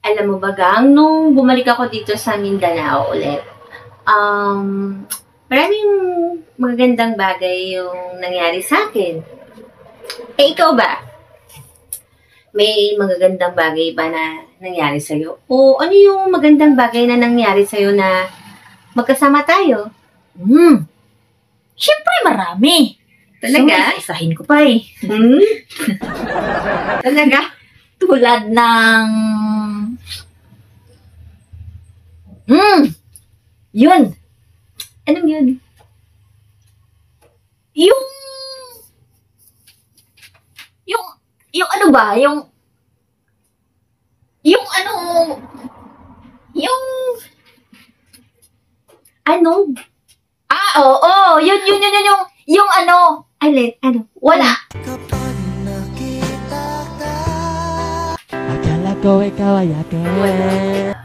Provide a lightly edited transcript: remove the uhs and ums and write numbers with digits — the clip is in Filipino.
Alam mo ba, gang, nung bumalik ako dito sa Mindanao ulit, maraming magagandang bagay yung nangyari sa akin. Eh, ikaw ba? May magagandang bagay ba na nangyari sa'yo? O ano yung magandang bagay na nangyari sa'yo na magkasama tayo? Siyempre marami. Talaga? So, isahin ko pa eh. Talaga? Tulad ng... Yun. Anong yun? Yung ano ba? Yung ano... Ano? Oo. Yung ano... Alin? Ano? Wala. Akala ko ikaw ay akin.